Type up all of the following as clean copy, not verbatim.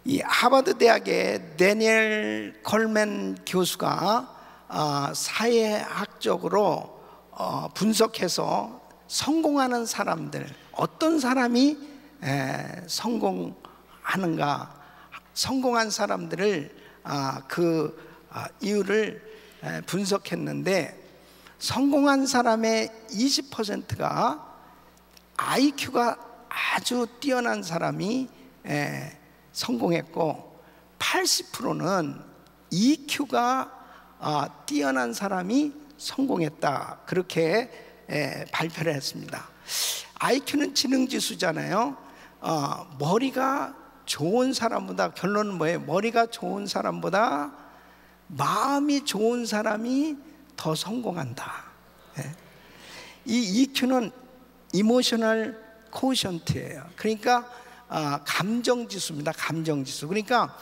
이 하버드 대학의 데니엘 콜맨 교수가 사회학적으로 분석해서 성공하는 사람들, 어떤 사람이 성공하는가, 성공한 사람들을 이유를 분석했는데, 성공한 사람의 20%가 IQ가 아주 뛰어난 사람이 성공했고, 80%는 EQ가 뛰어난 사람이 성공했다, 그렇게 발표를 했습니다. IQ는 지능지수잖아요. 머리가 좋은 사람보다, 결론은 뭐예요? 머리가 좋은 사람보다 마음이 좋은 사람이 더 성공한다. 이 EQ는 이모셔널 코션트예요. 그러니까 감정지수입니다. 감정지수. 그러니까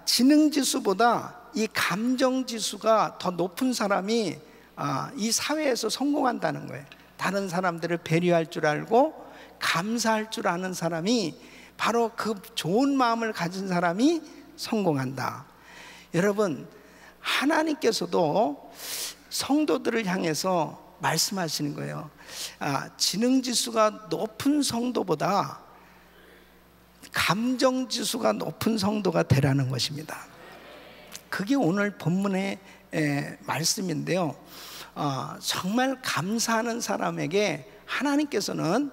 지능지수보다 이 감정지수가 더 높은 사람이 이 사회에서 성공한다는 거예요. 다른 사람들을 배려할 줄 알고 감사할 줄 아는 사람이, 바로 그 좋은 마음을 가진 사람이 성공한다. 여러분, 하나님께서도 성도들을 향해서 말씀하시는 거예요. 지능지수가 높은 성도보다 감정지수가 높은 성도가 되라는 것입니다. 그게 오늘 본문의 말씀인데요. 정말 감사하는 사람에게 하나님께서는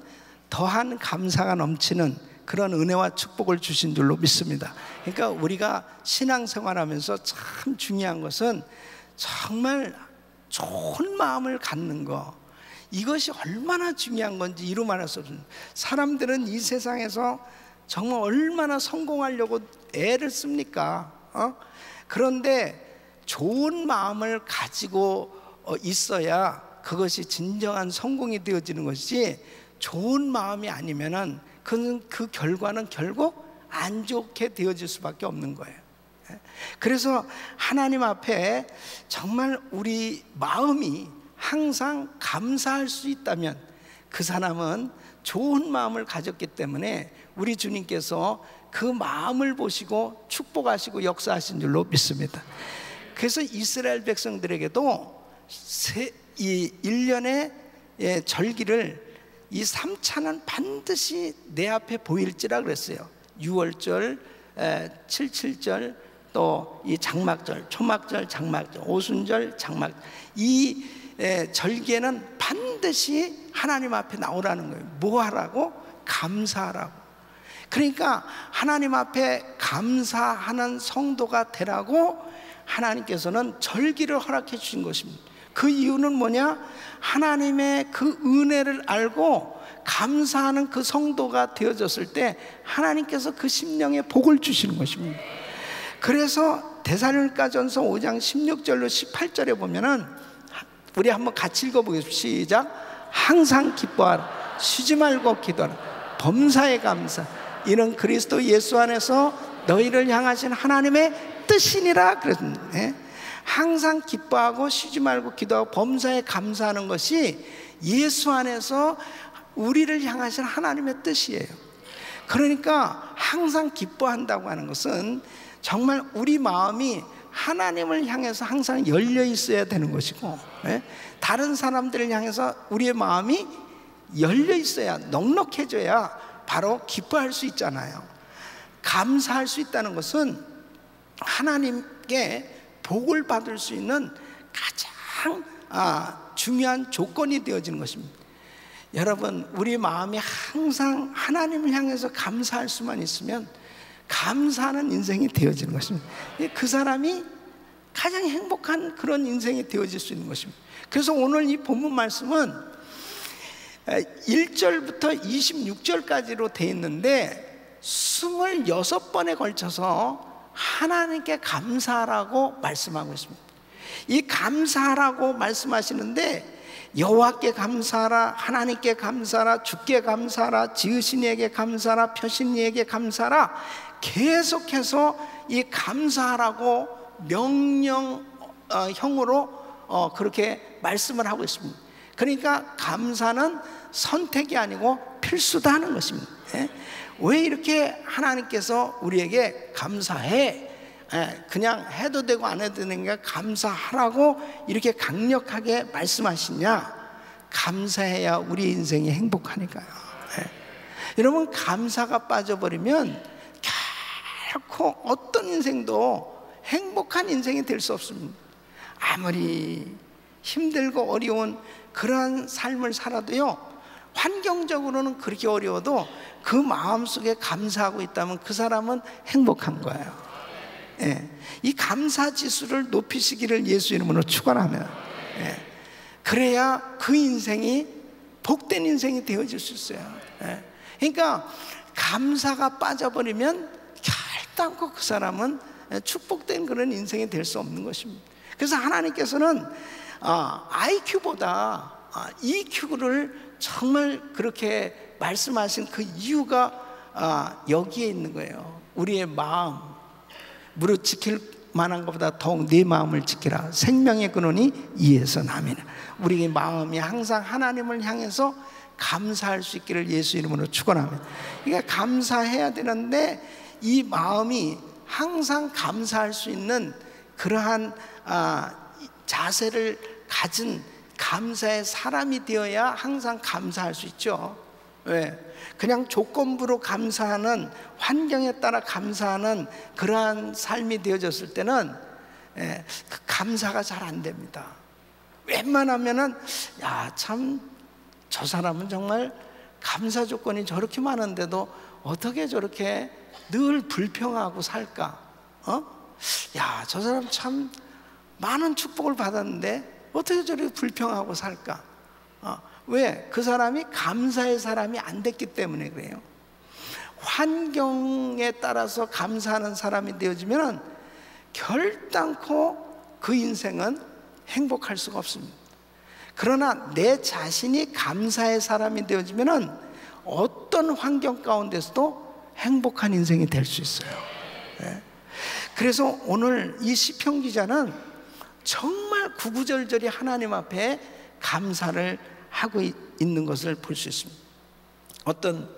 더한 감사가 넘치는 그런 은혜와 축복을 주신 줄로 믿습니다. 그러니까 우리가 신앙생활하면서 참 중요한 것은 정말 좋은 마음을 갖는 거, 이것이 얼마나 중요한 건지 이루 말할 수 없습니다. 사람들은 이 세상에서 정말 얼마나 성공하려고 애를 씁니까? 그런데 좋은 마음을 가지고 있어야 그것이 진정한 성공이 되어지는 것이지, 좋은 마음이 아니면은 그 결과는 결국 안 좋게 되어질 수밖에 없는 거예요. 그래서 하나님 앞에 정말 우리 마음이 항상 감사할 수 있다면 그 사람은 좋은 마음을 가졌기 때문에 우리 주님께서 그 마음을 보시고 축복하시고 역사하신 줄로 믿습니다. 그래서 이스라엘 백성들에게도 이 1년의 절기를, 이 3차는 반드시 내 앞에 보일지라 그랬어요. 6월절, 77절, 또 이 장막절, 초막절, 장막절, 오순절, 장막, 이 절기에는 반드시 하나님 앞에 나오라는 거예요. 뭐 하라고? 감사하라고. 그러니까 하나님 앞에 감사하는 성도가 되라고 하나님께서는 절기를 허락해 주신 것입니다. 그 이유는 뭐냐? 하나님의 그 은혜를 알고 감사하는 그 성도가 되어졌을 때 하나님께서 그 심령에 복을 주시는 것입니다. 그래서 데살로니가전서 5장 16절로 18절에 보면은, 우리 한번 같이 읽어보겠습니다. 시작. 항상 기뻐하라, 쉬지 말고 기도하라, 범사에 감사, 이는 그리스도 예수 안에서 너희를 향하신 하나님의 뜻이니라 그랬는데, 항상 기뻐하고 쉬지 말고 기도하고 범사에 감사하는 것이 예수 안에서 우리를 향하신 하나님의 뜻이에요. 그러니까 항상 기뻐한다고 하는 것은 정말 우리 마음이 하나님을 향해서 항상 열려 있어야 되는 것이고, 다른 사람들을 향해서 우리의 마음이 열려 있어야, 넉넉해져야 바로 기뻐할 수 있잖아요. 감사할 수 있다는 것은 하나님께 복을 받을 수 있는 가장 중요한 조건이 되어지는 것입니다. 여러분, 우리 마음이 항상 하나님을 향해서 감사할 수만 있으면 감사하는 인생이 되어지는 것입니다. 그 사람이 가장 행복한 그런 인생이 되어질 수 있는 것입니다. 그래서 오늘 이 본문 말씀은 1절부터 26절까지로 되어 있는데 26번에 걸쳐서 하나님께 감사하라고 말씀하고 있습니다. 이 감사하라고 말씀하시는데, 여호와께 감사하라, 하나님께 감사하라, 주께 감사하라, 지으신 이에게 감사하라, 펴신 이에게 감사하라, 계속해서 이 감사하라고 명령형으로 그렇게 말씀을 하고 있습니다. 그러니까 감사는 선택이 아니고 필수다 하는 것입니다. 왜 이렇게 하나님께서 우리에게 감사해, 그냥 해도 되고 안 해도 되는 게 감사하라고 이렇게 강력하게 말씀하시냐? 감사해야 우리 인생이 행복하니까요. 여러분, 감사가 빠져버리면 결코 어떤 인생도 행복한 인생이 될 수 없습니다. 아무리 힘들고 어려운 그러한 삶을 살아도요, 환경적으로는 그렇게 어려워도 그 마음속에 감사하고 있다면 그 사람은 행복한 거예요. 이 감사 지수를 높이시기를 예수 이름으로 축원합니다. 그래야 그 인생이 복된 인생이 되어질 수 있어요. 그러니까 감사가 빠져버리면 결단코 그 사람은 축복된 그런 인생이 될 수 없는 것입니다. 그래서 하나님께서는 IQ보다 EQ를 정말 그렇게 말씀하신 그 이유가 여기에 있는 거예요. 우리의 마음, 무릇 지킬 만한 것보다 더욱 네 마음을 지키라. 생명의 근원이 이에서 나미나. 우리의 마음이 항상 하나님을 향해서 감사할 수 있기를 예수 이름으로 축원합니다. 그러니까 감사해야 되는데 이 마음이 항상 감사할 수 있는 그러한 자세를 가진 감사의 사람이 되어야 항상 감사할 수 있죠. 왜? 그냥 조건부로 감사하는, 환경에 따라 감사하는 그러한 삶이 되어졌을 때는 그 감사가 잘 안 됩니다. 웬만하면은 야, 참 저 사람은 정말 감사 조건이 저렇게 많은데도 어떻게 저렇게 늘 불평하고 살까? 야, 저 사람 참 많은 축복을 받았는데 어떻게 저렇게 불평하고 살까? 왜? 그 사람이 감사의 사람이 안 됐기 때문에 그래요. 환경에 따라서 감사하는 사람이 되어지면 결단코 그 인생은 행복할 수가 없습니다. 그러나 내 자신이 감사의 사람이 되어지면 어떤 환경 가운데서도 행복한 인생이 될 수 있어요. 그래서 오늘 이 시편 기자는 정말 구구절절히 하나님 앞에 감사를 하고 있는 것을 볼 수 있습니다. 어떤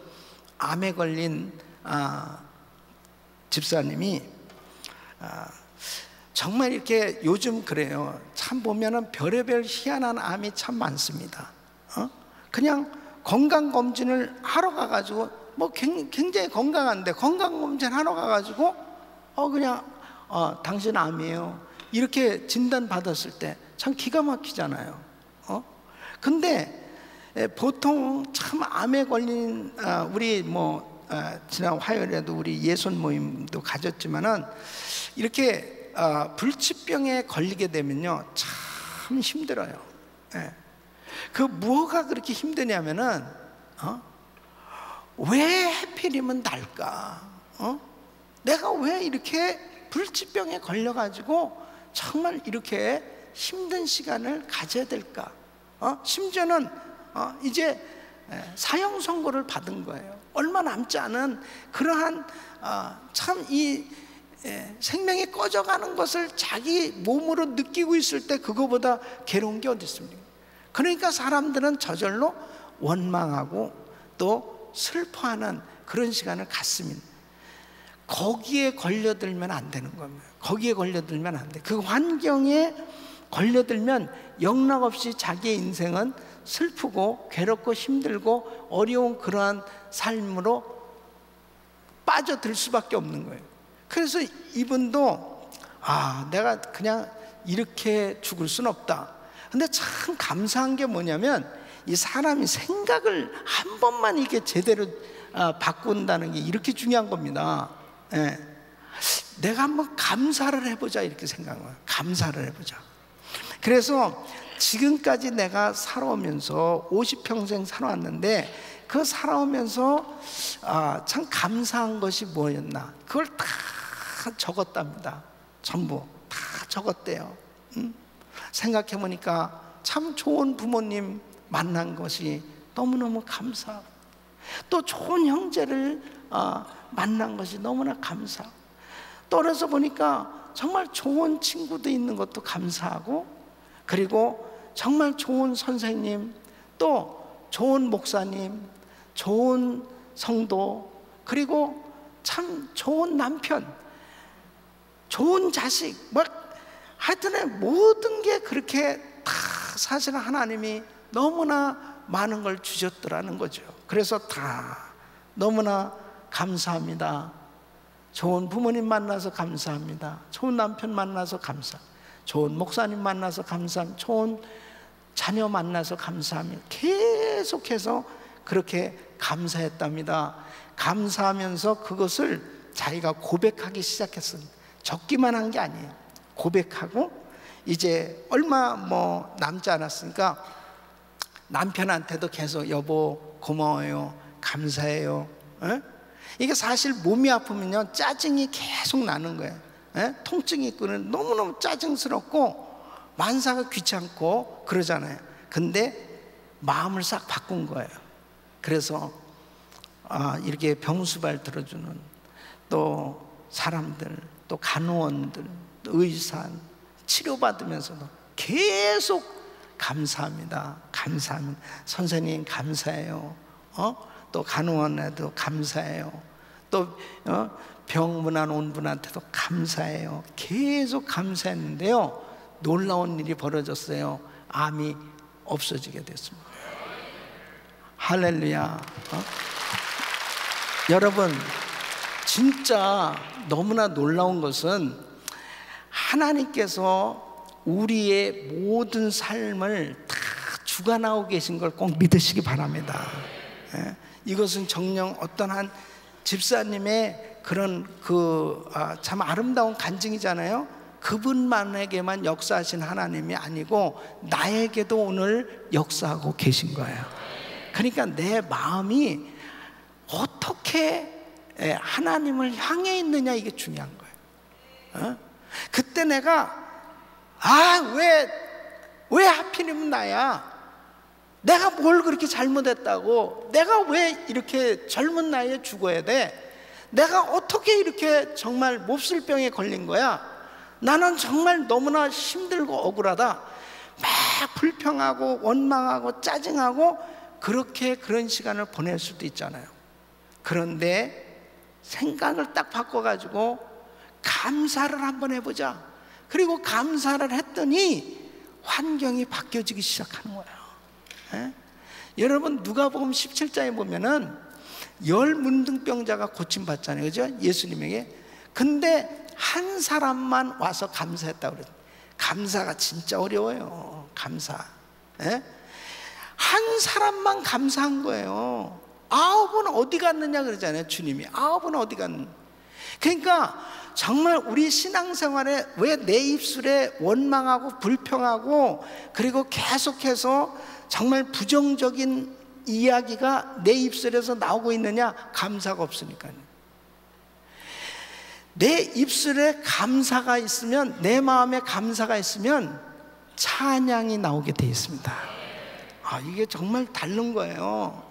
암에 걸린 집사님이 정말 이렇게 요즘 그래요. 참 보면은 별의별 희한한 암이 참 많습니다. 그냥 건강검진을 하러 가가지고 뭐 굉장히 건강한데 건강검진 하러 가가지고 그냥 당신 암이에요 이렇게 진단 받았을 때 참 기가 막히잖아요. 근데 보통 참 암에 걸린 우리 지난 화요일에도 우리 예손 모임도 가졌지만은 이렇게 불치병에 걸리게 되면요 참 힘들어요. 그 뭐가 그렇게 힘드냐면은 왜 하필이면 날까? 내가 왜 이렇게 불치병에 걸려가지고 정말 이렇게 힘든 시간을 가져야 될까? 심지어는 이제 사형 선고를 받은 거예요. 얼마 남지 않은 그러한 참 이 생명이 꺼져가는 것을 자기 몸으로 느끼고 있을 때 그거보다 괴로운 게 어디 있습니까? 그러니까 사람들은 저절로 원망하고 또 슬퍼하는 그런 시간을 갖습니다. 거기에 걸려들면 안 되는 겁니다. 거기에 걸려들면 안 돼. 그 환경에 걸려들면 영락없이 자기의 인생은 슬프고 괴롭고 힘들고 어려운 그러한 삶으로 빠져들 수밖에 없는 거예요. 그래서 이분도 내가 그냥 이렇게 죽을 순 없다. 근데 참 감사한 게 뭐냐면 이 사람이 생각을 한 번만 이게 제대로 바꾼다는 게 이렇게 중요한 겁니다. 내가 한번 감사를 해보자 이렇게 생각한 거예요. 감사를 해보자. 그래서 지금까지 내가 살아오면서 50평생 살아왔는데 그 살아오면서 참 감사한 것이 뭐였나 그걸 다 적었답니다. 전부 다 적었대요. 생각해보니까 참 좋은 부모님 만난 것이 너무너무 감사하고 또 좋은 형제를 만난 것이 너무나 감사하고 떨어져 보니까 정말 좋은 친구도 있는 것도 감사하고 그리고 정말 좋은 선생님 또 좋은 목사님 좋은 성도 그리고 참 좋은 남편, 좋은 자식, 뭐 하여튼 모든 게 그렇게 다 사실 하나님이 너무나 많은 걸 주셨더라는 거죠. 그래서 다 너무나 감사합니다. 좋은 부모님 만나서 감사합니다. 좋은 남편 만나서 감사합니다. 좋은 목사님 만나서 감사합니다. 좋은 자녀 만나서 감사합니다. 계속해서 그렇게 감사했답니다. 감사하면서 그것을 자기가 고백하기 시작했습니다. 적기만 한 게 아니에요. 고백하고 이제 얼마 남지 않았으니까 남편한테도 계속 여보 고마워요, 감사해요. 에? 이게 사실 몸이 아프면요 짜증이 계속 나는 거예요. 에? 통증이 있고는 너무너무 짜증스럽고 만사가 귀찮고 그러잖아요. 근데 마음을 싹 바꾼 거예요. 그래서 이렇게 병수발 들어주는 또 사람들, 또 간호원들, 또 의사 치료받으면서도 계속 감사합니다. 감사합니다. 선생님 감사해요. 또 간호원에도 감사해요. 또 병문안 온 분한테도 감사해요. 계속 감사했는데요, 놀라운 일이 벌어졌어요. 암이 없어지게 됐습니다. 할렐루야. 여러분, 진짜 너무나 놀라운 것은 하나님께서 우리의 모든 삶을 다 주관하고 계신 걸 꼭 믿으시기 바랍니다. 이것은 정녕 어떤 한 집사님의 그런 참 아름다운 간증이잖아요. 그분만에게만 역사하신 하나님이 아니고 나에게도 오늘 역사하고 계신 거예요. 그러니까 내 마음이 어떻게 하나님을 향해 있느냐, 이게 중요한 거예요. 그때 내가 왜 하필이면 나야? 내가 뭘 그렇게 잘못했다고? 내가 왜 이렇게 젊은 나이에 죽어야 돼? 내가 어떻게 이렇게 정말 몹쓸 병에 걸린 거야? 나는 정말 너무나 힘들고 억울하다. 막 불평하고 원망하고 짜증하고 그런 시간을 보낼 수도 있잖아요. 그런데 생각을 딱 바꿔가지고 감사를 한번 해보자. 그리고 감사를 했더니 환경이 바뀌어지기 시작하는 거예요. 여러분, 누가복음 17장에 보면은 10 문둥병자가 고침받잖아요, 그죠? 예수님에게. 근데 한 사람만 와서 감사했다고 그래요. 감사가 진짜 어려워요. 감사. 한 사람만 감사한 거예요. 9은 어디 갔느냐 그러잖아요, 주님이. 9은 어디 갔느냐. 그러니까 정말 우리 신앙생활에 왜 내 입술에 원망하고 불평하고 그리고 계속해서 정말 부정적인 이야기가 내 입술에서 나오고 있느냐? 감사가 없으니까요. 내 입술에 감사가 있으면, 내 마음에 감사가 있으면 찬양이 나오게 되어 있습니다. 이게 정말 다른 거예요.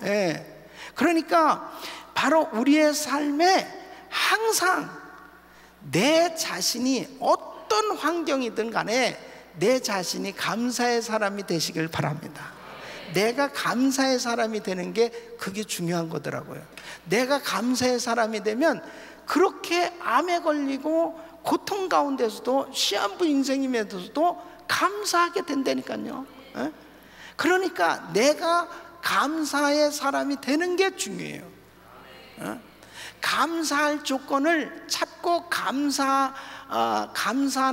그러니까 바로 우리의 삶에 항상 내 자신이 어떤 환경이든 간에 내 자신이 감사의 사람이 되시길 바랍니다. 내가 감사의 사람이 되는 게 그게 중요한 거더라고요. 내가 감사의 사람이 되면 그렇게 암에 걸리고 고통 가운데서도 시한부 인생임에서도 감사하게 된다니까요. 그러니까 내가 감사의 사람이 되는 게 중요해요. 감사할 조건을 찾고 감사한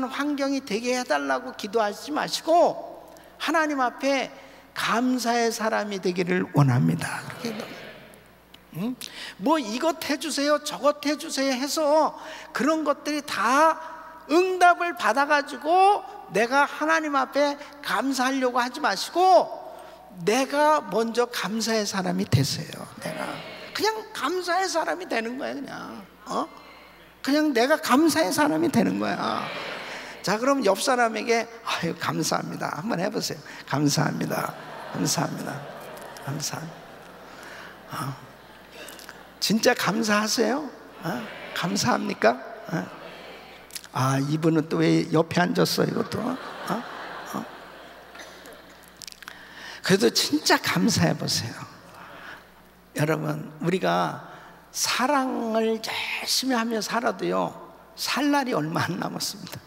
환경이 되게 해달라고 기도하지 마시고 하나님 앞에 감사의 사람이 되기를 원합니다. 뭐 이것 해주세요, 저것 해주세요 해서 그런 것들이 다 응답을 받아가지고 내가 하나님 앞에 감사하려고 하지 마시고 내가 먼저 감사의 사람이 되세요. 내가 그냥 감사의 사람이 되는 거야. 그냥 내가 감사의 사람이 되는 거야. 자, 그럼 옆 사람에게 아유 감사합니다 한번 해보세요. 감사합니다. 감사합니다. 감사합니다. 진짜 감사하세요? 감사합니까? 이분은 또 왜 옆에 앉았어 이것도? 그래도 진짜 감사해 보세요. 여러분, 우리가 사랑을 열심히 하며 살아도요, 살 날이 얼마 안 남았습니다.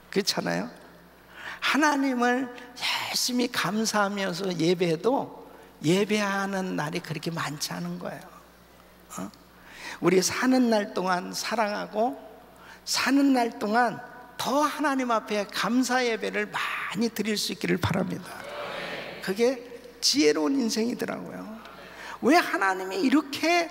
그렇잖아요? 하나님을 열심히 감사하면서 예배해도 예배하는 날이 그렇게 많지 않은 거예요. 우리 사는 날 동안 사랑하고 사는 날 동안 더 하나님 앞에 감사 예배를 많이 드릴 수 있기를 바랍니다. 그게 지혜로운 인생이더라고요. 왜 하나님이 이렇게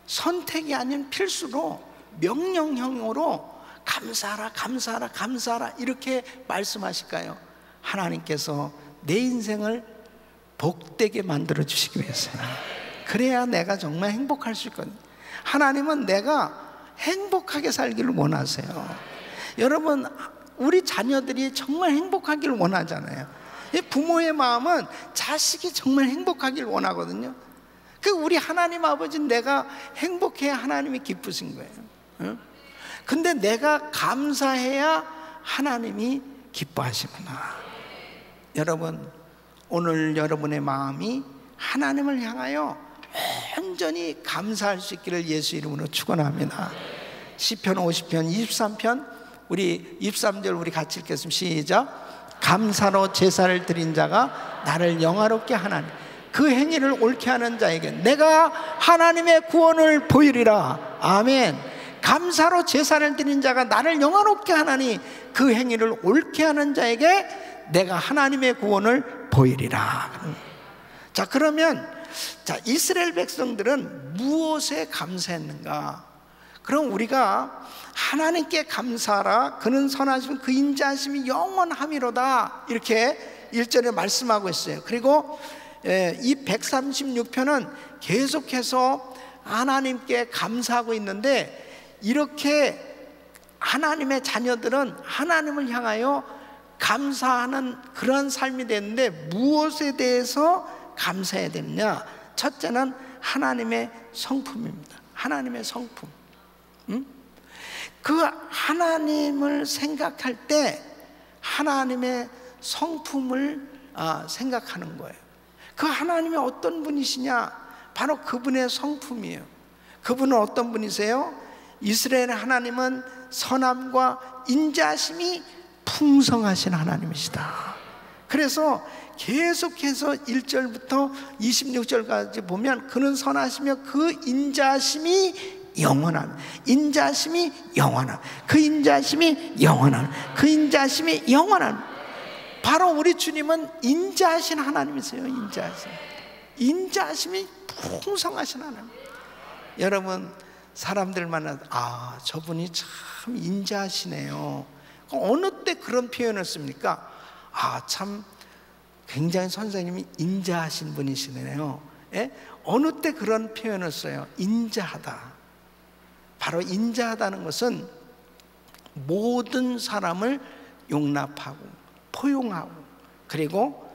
선택이 아닌 필수로 명령형으로 감사하라, 감사하라, 감사하라 이렇게 말씀하실까요? 하나님께서 내 인생을 복되게 만들어 주시기 위해서요. 그래야 내가 정말 행복할 수 있거든요. 하나님은 내가 행복하게 살기를 원하세요. 여러분, 우리 자녀들이 정말 행복하기를 원하잖아요. 부모의 마음은 자식이 정말 행복하기를 원하거든요. 그 우리 하나님 아버지는 내가 행복해야 하나님이 기쁘신 거예요. 근데 내가 감사해야 하나님이 기뻐하시구나. 여러분, 오늘 여러분의 마음이 하나님을 향하여 온전히 감사할 수 있기를 예수 이름으로 축원합니다. 시편 50편 23편 우리 23절 우리 같이 읽겠습니다. 시작. 감사로 제사를 드린 자가 나를 영화롭게 하나니 그 행위를 옳게 하는 자에게 내가 하나님의 구원을 보이리라. 아멘. 감사로 제사를 드린 자가 나를 영화롭게 하나니 그 행위를 옳게 하는 자에게 내가 하나님의 구원을 보이리라. 자, 그러면 이스라엘 백성들은 무엇에 감사했는가? 그럼 우리가 하나님께 감사하라. 그는 선하시면 그 인자하심이 영원함이로다. 이렇게 1절에 말씀하고 있어요. 그리고 이 136편은 계속해서 하나님께 감사하고 있는데, 이렇게 하나님의 자녀들은 하나님을 향하여 감사하는 그런 삶이 되는데 무엇에 대해서 감사해야 되느냐? 첫째는 하나님의 성품입니다. 하나님의 성품. 그 하나님을 생각할 때 하나님의 성품을 생각하는 거예요. 그 하나님이 어떤 분이시냐? 바로 그분의 성품이에요. 그분은 어떤 분이세요? 이스라엘 하나님은 선함과 인자심이 풍성하신 하나님이시다. 그래서 계속해서 1절부터 26절까지 보면 그는 선하시며 그 인자심이 영원함, 인자심이 영원함, 그 인자심이 영원함, 그 인자심이 영원함. 바로 우리 주님은 인자하신 하나님이세요. 인자하심이 풍성하신 하나님. 여러분, 사람들 만나서 저분이 참 인자하시네요. 어느 때 그런 표현을 씁니까? 참 굉장히 선생님이 인자하신 분이시네요. 예? 어느 때 그런 표현을 써요? 인자하다. 바로 인자하다는 것은 모든 사람을 용납하고 포용하고, 그리고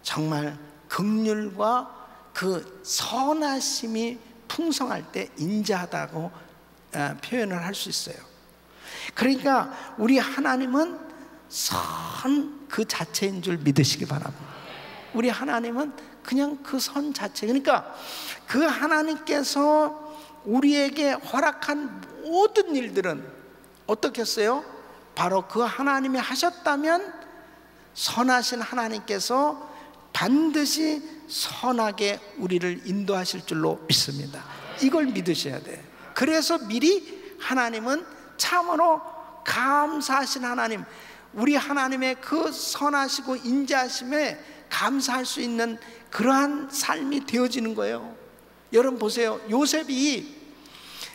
정말 긍휼과 그 선하심이 풍성할 때 인자하다고 표현을 할 수 있어요. 그러니까 우리 하나님은 선 그 자체인 줄 믿으시기 바랍니다. 우리 하나님은 그냥 그 선 자체. 그러니까 그 하나님께서 우리에게 허락한 모든 일들은 어떻겠어요? 바로 그 하나님이 하셨다면 선하신 하나님께서 반드시 선하게 우리를 인도하실 줄로 믿습니다. 이걸 믿으셔야 돼요. 그래서 미리 하나님은 참으로 감사하신 하나님, 우리 하나님의 그 선하시고 인자하심에 감사할 수 있는 그러한 삶이 되어지는 거예요. 여러분 보세요. 요셉이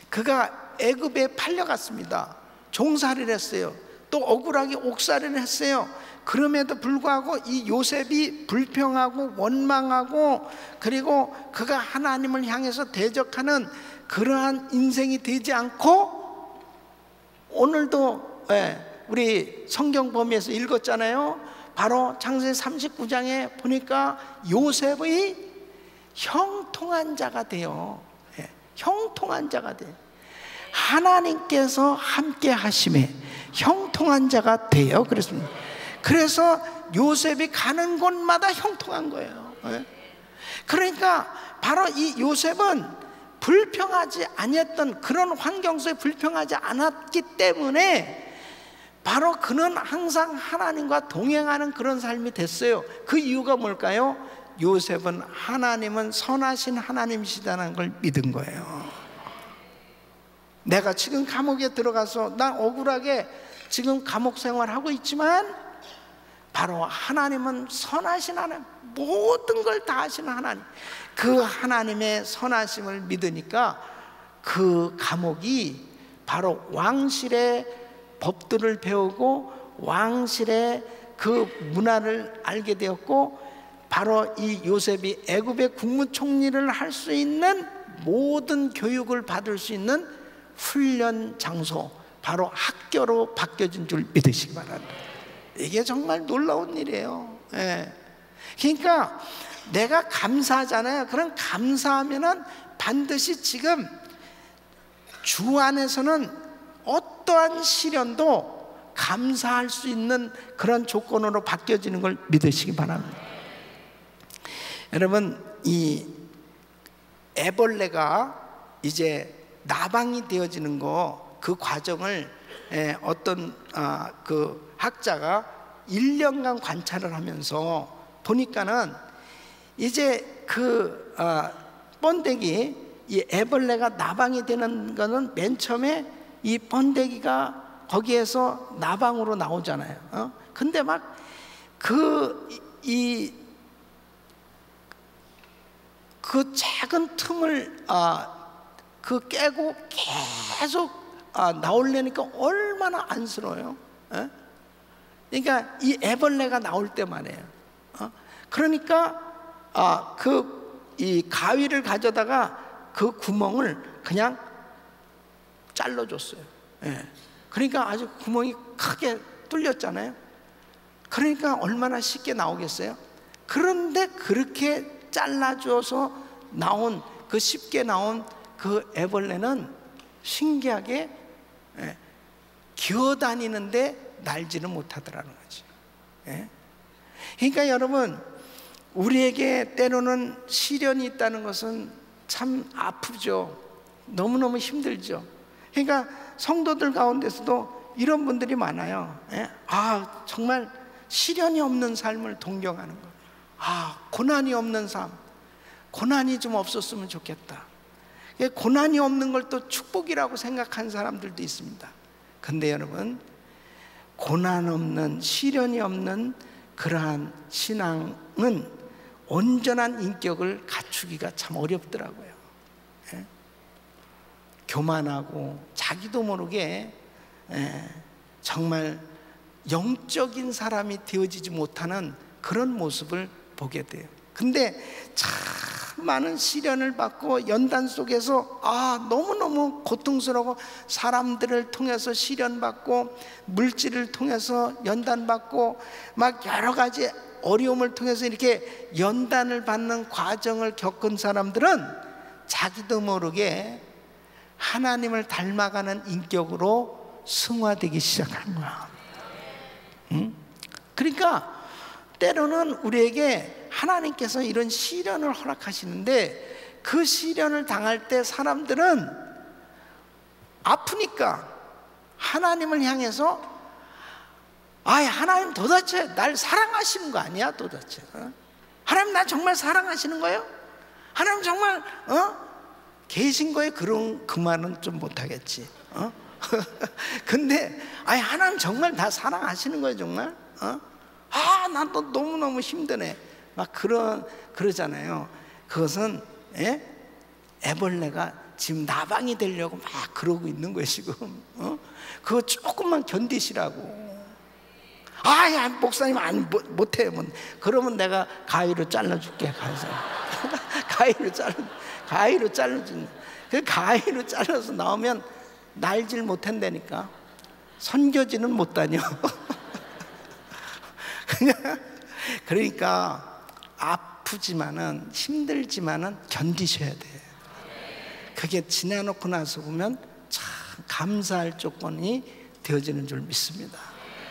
그가 애굽에 팔려갔습니다. 종살이를 했어요. 또 억울하게 옥살이를 했어요. 그럼에도 불구하고 이 요셉이 불평하고 원망하고, 그리고 그가 하나님을 향해서 대적하는 그러한 인생이 되지 않고, 오늘도 우리 성경 범위에서 읽었잖아요. 바로 창세기 39장에 보니까 요셉의 형통한 자가 돼요. 형통한 자가 돼요. 하나님께서 함께 하심에 형통한 자가 돼요. 그래서 요셉이 가는 곳마다 형통한 거예요. 그러니까 바로 이 요셉은 불평하지 아니했던 그런 환경 속에 불평하지 않았기 때문에 바로 그는 항상 하나님과 동행하는 그런 삶이 됐어요. 그 이유가 뭘까요? 요셉은 하나님은 선하신 하나님이시다는 걸 믿은 거예요. 내가 지금 감옥에 들어가서 나 억울하게 지금 감옥 생활하고 있지만 바로 하나님은 선하신 하나님, 모든 걸 다 하시는 하나님, 그 하나님의 선하심을 믿으니까 그 감옥이 바로 왕실의 법들을 배우고 왕실의 그 문화를 알게 되었고, 바로 이 요셉이 애굽의 국무총리를 할 수 있는 모든 교육을 받을 수 있는 훈련 장소, 바로 학교로 바뀌어진 줄 믿으시기 바랍니다. 이게 정말 놀라운 일이에요. 예. 그러니까 내가 감사하잖아요. 그럼 감사하면은 반드시 지금 주 안에서는 어떠한 시련도 감사할 수 있는 그런 조건으로 바뀌어지는 걸 믿으시기 바랍니다. 여러분, 이 애벌레가 이제 나방이 되어지는 그 과정을 어떤 그 학자가 1년간 관찰을 하면서 보니까는 이제 그 번데기, 이 애벌레가 나방이 되는 거는 맨 처음에 이 번데기가 거기에서 나방으로 나오잖아요. 근데 막 그 작은 틈을 그 깨고 계속 나오려니까 얼마나 안쓰러워요. 그러니까 이 애벌레가 나올 때 말이에요. 그러니까 이 가위를 가져다가 그 구멍을 그냥 잘라줬어요. 그러니까 아주 구멍이 크게 뚫렸잖아요. 그러니까 얼마나 쉽게 나오겠어요. 그런데 그렇게 잘라줘서 나온 그 쉽게 나온 그 애벌레는 신기하게 기어다니는데 날지는 못하더라는 거지. 그러니까 여러분, 우리에게 때로는 시련이 있다는 것은 참 아프죠. 너무너무 힘들죠. 그러니까 성도들 가운데서도 이런 분들이 많아요. 정말 시련이 없는 삶을 동경하는 것. 고난이 없는 삶, 고난이 좀 없었으면 좋겠다. 고난이 없는 걸 또 축복이라고 생각하는 사람들도 있습니다. 근데 여러분, 고난 없는, 시련이 없는 그러한 신앙은 온전한 인격을 갖추기가 참 어렵더라고요. 교만하고 자기도 모르게 정말 영적인 사람이 되어지지 못하는 그런 모습을 보게 돼요. 근데 참 많은 시련을 받고 연단 속에서 너무너무 고통스러워, 사람들을 통해서 시련받고 물질을 통해서 연단받고 막 여러 가지 어려움을 통해서 이렇게 연단을 받는 과정을 겪은 사람들은 자기도 모르게 하나님을 닮아가는 인격으로 승화되기 시작하는 거야. 그러니까 때로는 우리에게 하나님께서 이런 시련을 허락하시는데, 그 시련을 당할 때 사람들은 아프니까 하나님을 향해서 하나님 도대체 날 사랑하시는 거 아니야 도대체? 하나님 나 정말 사랑하시는 거예요? 하나님 정말 계신 거예요? 그런 그 말은 좀 못하겠지. 근데 하나님 정말 나 사랑하시는 거예요 정말? 난 또 너무너무 힘드네. 막 그러잖아요. 그것은 애벌레가 지금 나방이 되려고 막 그러고 있는 거예요 지금. 그거 조금만 견디시라고. 목사님 못해요. 그러면 내가 가위로 잘라줄게. 가서 가위로 잘라주는. 그 가위로 잘라서 나오면 날질 못한다니까. 선교지는 못 다녀. 그러니까 아프지만은 힘들지만은 견디셔야 돼요. 그게 지나놓고 나서 보면 참 감사할 조건이 되어지는 줄 믿습니다.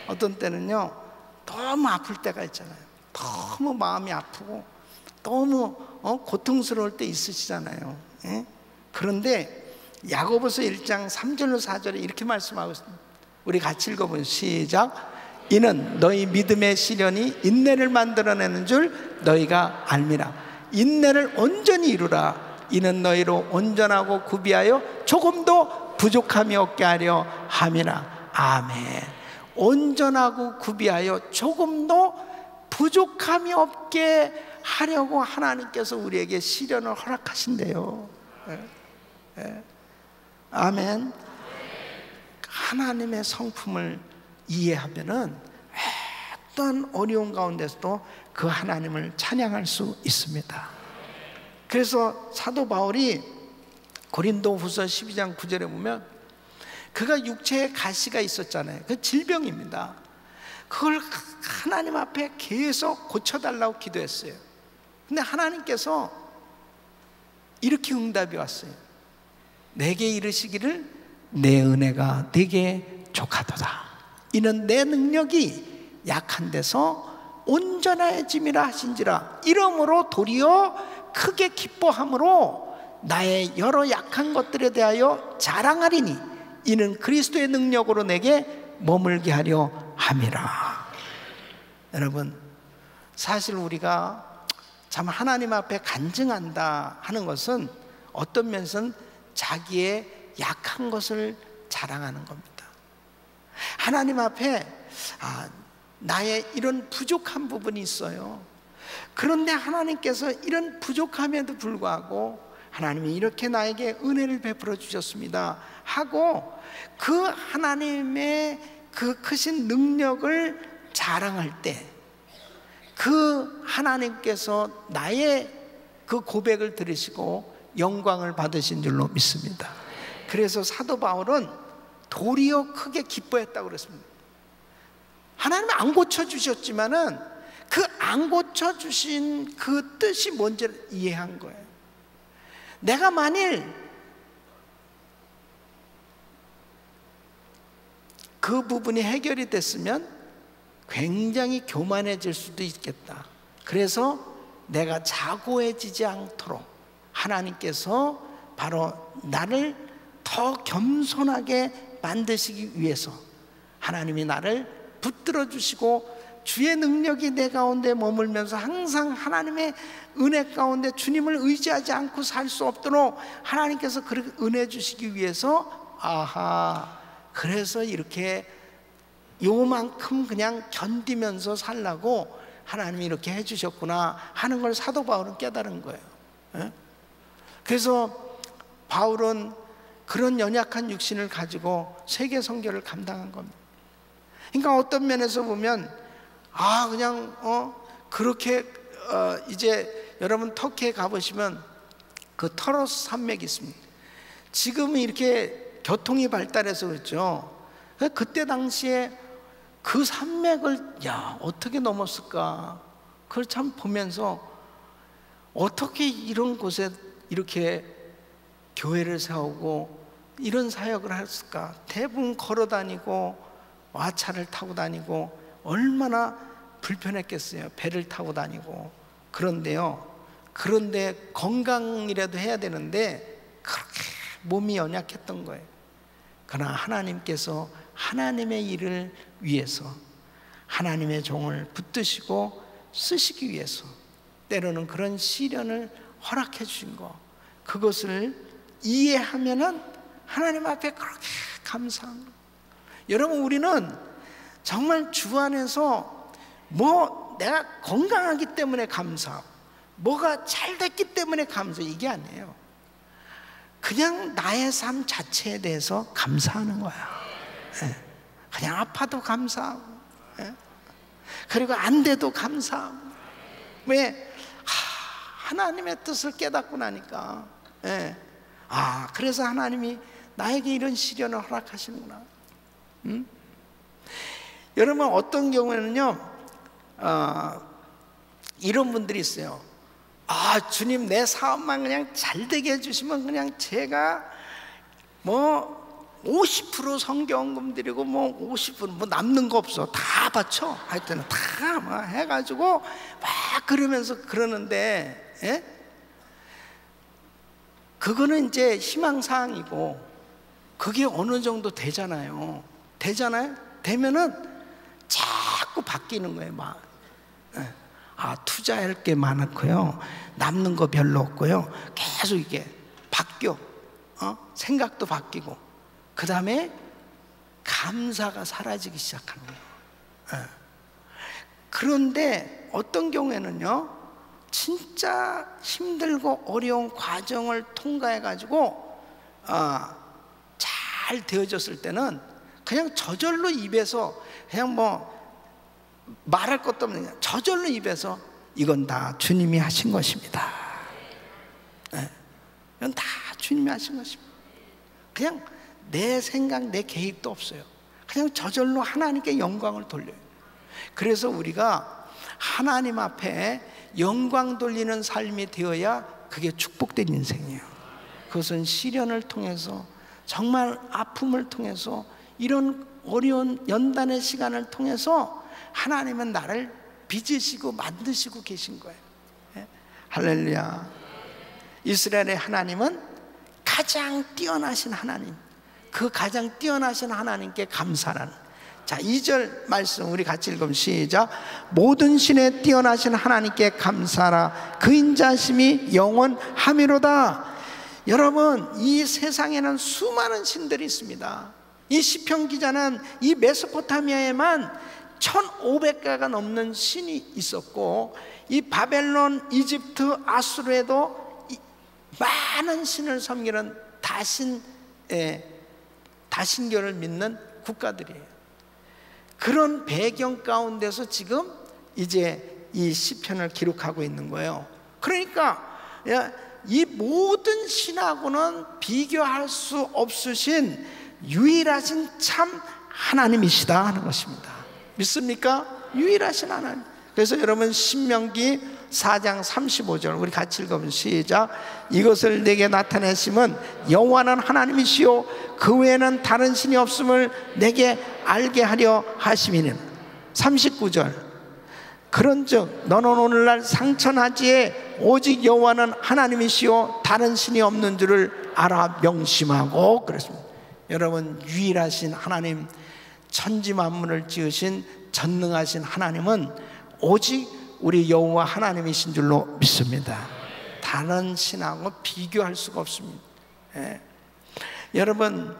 어떤 때는요 너무 아플 때가 있잖아요. 너무 마음이 아프고 너무 고통스러울 때 있으시잖아요. 그런데 야고보서 1장 3절로 4절에 이렇게 말씀하고 있습니다. 우리 같이 읽어보면 시작. 이는 너희 믿음의 시련이 인내를 만들어내는 줄 너희가 알미라. 인내를 온전히 이루라. 이는 너희로 온전하고 구비하여 조금도 부족함이 없게 하려 함이라. 아멘. 온전하고 구비하여 조금도 부족함이 없게 하려고 하나님께서 우리에게 시련을 허락하신대요. 아멘. 하나님의 성품을 이해하면은 어떤 어려운 가운데서도 그 하나님을 찬양할 수 있습니다. 그래서 사도 바울이 고린도후서 12장 9절에 보면 그가 육체에 가시가 있었잖아요. 그 질병입니다. 그걸 하나님 앞에 계속 고쳐달라고 기도했어요. 근데 하나님께서 이렇게 응답이 왔어요. 내게 이르시기를 내 은혜가 네게 족하도다. 이는 내 능력이 약한 데서 온전해짐이라 하신지라. 이러므로 도리어 크게 기뻐함으로 나의 여러 약한 것들에 대하여 자랑하리니 이는 그리스도의 능력으로 내게 머물게 하려 함이라. 여러분, 사실 우리가 참 하나님 앞에 간증한다 하는 것은 어떤 면에서는 자기의 약한 것을 자랑하는 겁니다. 하나님 앞에 나의 이런 부족한 부분이 있어요. 그런데 하나님께서 이런 부족함에도 불구하고 하나님이 이렇게 나에게 은혜를 베풀어 주셨습니다 하고 그 하나님의 그 크신 능력을 자랑할 때 그 하나님께서 나의 그 고백을 들으시고 영광을 받으신 줄로 믿습니다. 그래서 사도 바울은 도리어 크게 기뻐했다고 그랬습니다. 하나님은 안 고쳐주셨지만은 그 안 고쳐주신 그 뜻이 뭔지를 이해한 거예요. 내가 만일 그 부분이 해결이 됐으면 굉장히 교만해질 수도 있겠다. 그래서 내가 자고해지지 않도록 하나님께서 바로 나를 더 겸손하게 만드시기 위해서 하나님이 나를 붙들어 주시고 주의 능력이 내 가운데 머물면서 항상 하나님의 은혜 가운데 주님을 의지하지 않고 살 수 없도록 하나님께서 그렇게 은혜 주시기 위해서 그래서 이렇게 요만큼 그냥 견디면서 살라고 하나님이 이렇게 해주셨구나 하는 걸 사도 바울은 깨달은 거예요. 그래서 바울은 그런 연약한 육신을 가지고 세계 선교를 감당한 겁니다. 그러니까 어떤 면에서 보면 그렇게 이제 여러분 터키에 가보시면 그 터로스 산맥이 있습니다. 지금 이렇게 교통이 발달해서 그렇죠. 그때 당시에 그 산맥을 어떻게 넘었을까? 그걸 참 보면서 어떻게 이런 곳에 이렇게 교회를 세우고 이런 사역을 했을까? 대부분 걸어 다니고 와차를 타고 다니고 얼마나 불편했겠어요. 배를 타고 다니고. 그런데 건강이라도 해야 되는데 그렇게 몸이 연약했던 거예요. 그러나 하나님께서 하나님의 일을 위해서 하나님의 종을 붙드시고 쓰시기 위해서 때로는 그런 시련을 허락해 주신 거, 그것을 이해하면은 하나님 앞에 그렇게 감사한 거예요. 여러분, 우리는 정말 주 안에서 내가 건강하기 때문에 감사하고 뭐가 잘 됐기 때문에 감사, 이게 아니에요. 그냥 나의 삶 자체에 대해서 감사하는 거야. 그냥 아파도 감사하고, 그리고 안 돼도 감사하고. 왜? 하나님의 뜻을 깨닫고 나니까. 그래서 하나님이 나에게 이런 시련을 허락하시는구나. 여러분, 어떤 경우에는요, 이런 분들이 있어요. 주님, 내 사업만 그냥 잘 되게 해주시면 그냥 제가 50% 성경금 드리고 50% 남는 거 없어, 다 바쳐. 하여튼 다 해가지고 막 그러면서 그러는데, 그거는 이제 희망사항이고, 그게 어느 정도 되잖아요. 되면은 자꾸 바뀌는 거예요, 막. 투자할 게 많고요, 남는 거 별로 없고요, 계속 이게 바뀌어. 생각도 바뀌고, 그 다음에 감사가 사라지기 시작하는 거예요. 그런데 어떤 경우에는요, 진짜 힘들고 어려운 과정을 통과해 가지고 잘 되어졌을 때는 그냥 저절로 입에서, 그냥 뭐 말할 것도 없는, 그냥 저절로 입에서 이건 다 주님이 하신 것입니다. 이건 다 주님이 하신 것입니다. 그냥 내 생각, 내 개입도 없어요. 그냥 저절로 하나님께 영광을 돌려요. 그래서 우리가 하나님 앞에 영광 돌리는 삶이 되어야 그게 축복된 인생이에요. 그것은 시련을 통해서, 정말 아픔을 통해서, 이런 어려운 연단의 시간을 통해서 하나님은 나를 빚으시고 만드시고 계신 거예요. 할렐루야. 이스라엘의 하나님은 가장 뛰어나신 하나님, 그 가장 뛰어나신 하나님께 감사라는. 자, 2절 말씀 우리 같이 읽으면 시작. 모든 신에 뛰어나신 하나님께 감사라. 그 인자심이 영원하미로다. 여러분, 이 세상에는 수많은 신들이 있습니다. 이 시편 기자는 이 메소포타미아에만 1500가가 넘는 신이 있었고, 이 바벨론, 이집트, 아수르에도 많은 신을 섬기는 다신교를 믿는 국가들이에요. 그런 배경 가운데서 지금 이제 이 시편을 기록하고 있는 거예요. 그러니까 이 모든 신하고는 비교할 수 없으신 유일하신 참 하나님이시다 하는 것입니다. 믿습니까? 유일하신 하나님. 그래서 여러분, 신명기 4장 35절 우리 같이 읽으면 시작. 이것을 내게 나타내심은 여호와는 하나님이시요 그 외에는 다른 신이 없음을 내게 알게 하려 하심이니. 39절 그런즉 너는 오늘날 상천하지에 오직 여호와는 하나님이시요 다른 신이 없는 줄을 알아 명심하고 그랬습니다. 여러분, 유일하신 하나님, 천지 만물을 지으신 전능하신 하나님은 오직 우리 여호와 하나님이신 줄로 믿습니다. 다른 신하고 비교할 수가 없습니다. 여러분,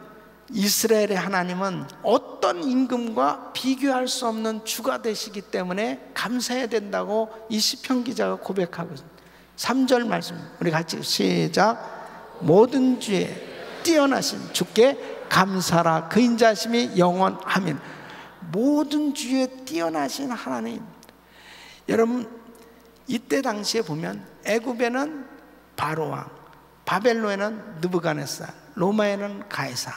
이스라엘의 하나님은 어떤 임금과 비교할 수 없는 주가 되시기 때문에 감사해야 된다고 이 시편 기자가 고백하고 있습니다. 3절 말씀 우리 같이 시작. 모든 주에 뛰어나신 주께 감사라. 그 인자심이 영원하면. 모든 주에 뛰어나신 하나님. 여러분, 이때 당시에 보면 애굽에는 바로왕, 바벨론에는 느부갓네살, 로마에는 가이사,